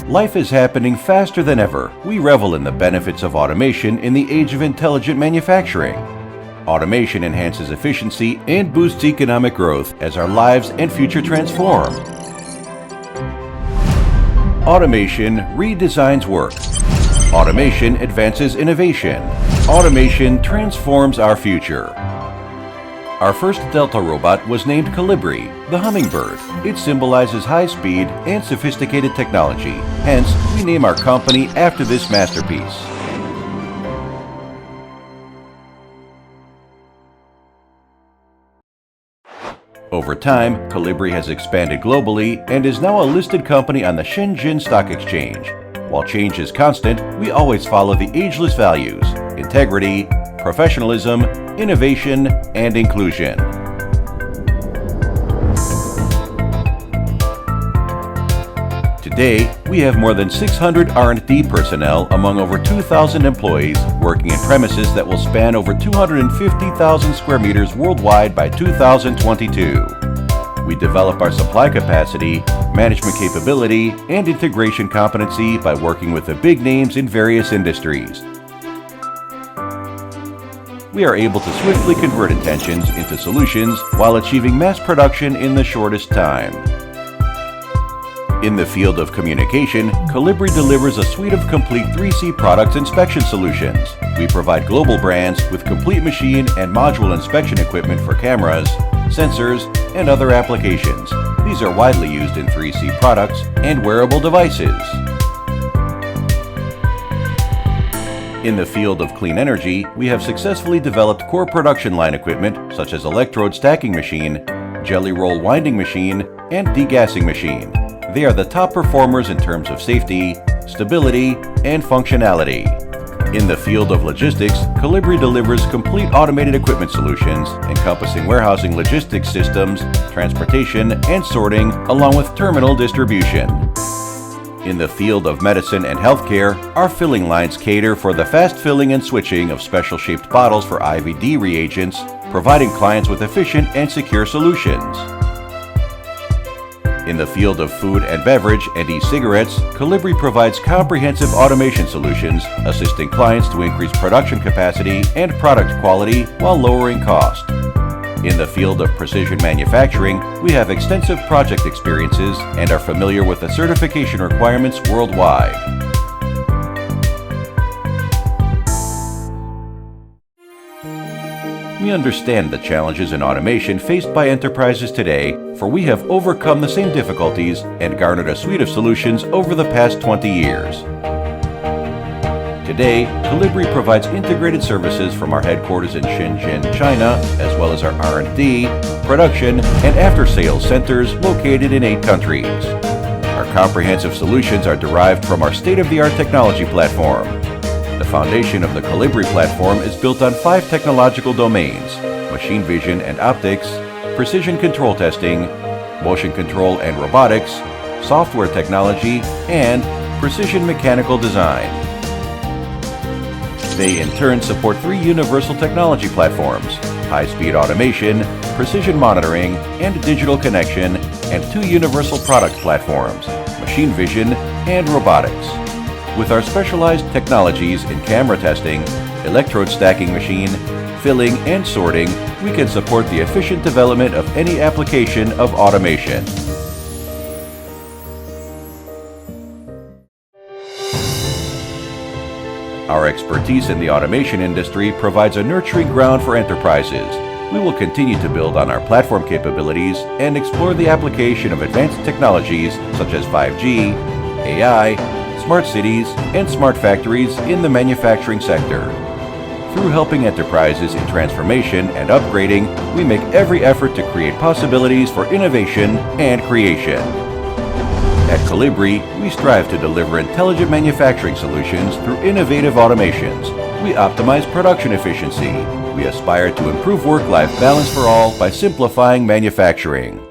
Life is happening faster than ever. We revel in the benefits of automation in the age of intelligent manufacturing. Automation enhances efficiency and boosts economic growth as our lives and future transform. Automation redesigns work. Automation advances innovation. Automation transforms our future. Our first Delta robot was named Colibri, the hummingbird. It symbolizes high speed and sophisticated technology. Hence, we name our company after this masterpiece. Over time, Colibri has expanded globally and is now a listed company on the Shenzhen Stock Exchange. While change is constant, we always follow the ageless values: integrity, professionalism, innovation, and inclusion. Today, we have more than 600 R&D personnel among over 2,000 employees working in premises that will span over 250,000 square meters worldwide by 2022. We develop our supply capacity, management capability, and integration competency by working with the big names in various industries. We are able to swiftly convert intentions into solutions while achieving mass production in the shortest time. In the field of communication, Colibri delivers a suite of complete 3C product inspection solutions. We provide global brands with complete machine and module inspection equipment for cameras, sensors, and other applications. These are widely used in 3C products and wearable devices. In the field of clean energy, we have successfully developed core production line equipment such as electrode stacking machine, jelly roll winding machine, and degassing machine. They are the top performers in terms of safety, stability, and functionality. In the field of logistics, Colibri delivers complete automated equipment solutions encompassing warehousing logistics systems, transportation, and sorting, along with terminal distribution. In the field of medicine and healthcare, our filling lines cater for the fast filling and switching of special-shaped bottles for IVD reagents, providing clients with efficient and secure solutions. In the field of food and beverage and e-cigarettes, Colibri provides comprehensive automation solutions, assisting clients to increase production capacity and product quality while lowering cost. In the field of precision manufacturing, we have extensive project experiences and are familiar with the certification requirements worldwide. We understand the challenges in automation faced by enterprises today, for we have overcome the same difficulties and garnered a suite of solutions over the past 20 years. Today, Colibri provides integrated services from our headquarters in Shenzhen, China, as well as our R&D, production, and after-sales centers located in 8 countries. Our comprehensive solutions are derived from our state-of-the-art technology platform. The foundation of the Colibri platform is built on 5 technological domains: machine vision and optics, precision control testing, motion control and robotics, software technology, and precision mechanical design. They in turn support 3 universal technology platforms: high-speed automation, precision monitoring, and digital connection, and 2 universal product platforms: machine vision and robotics. With our specialized technologies in camera testing, electrode stacking machine, filling, and sorting, we can support the efficient development of any application of automation. Our expertise in the automation industry provides a nurturing ground for enterprises. We will continue to build on our platform capabilities and explore the application of advanced technologies such as 5G, AI, smart cities, and smart factories in the manufacturing sector. Through helping enterprises in transformation and upgrading, we make every effort to create possibilities for innovation and creation. At Colibri, we strive to deliver intelligent manufacturing solutions through innovative automations. We optimize production efficiency. We aspire to improve work-life balance for all by simplifying manufacturing.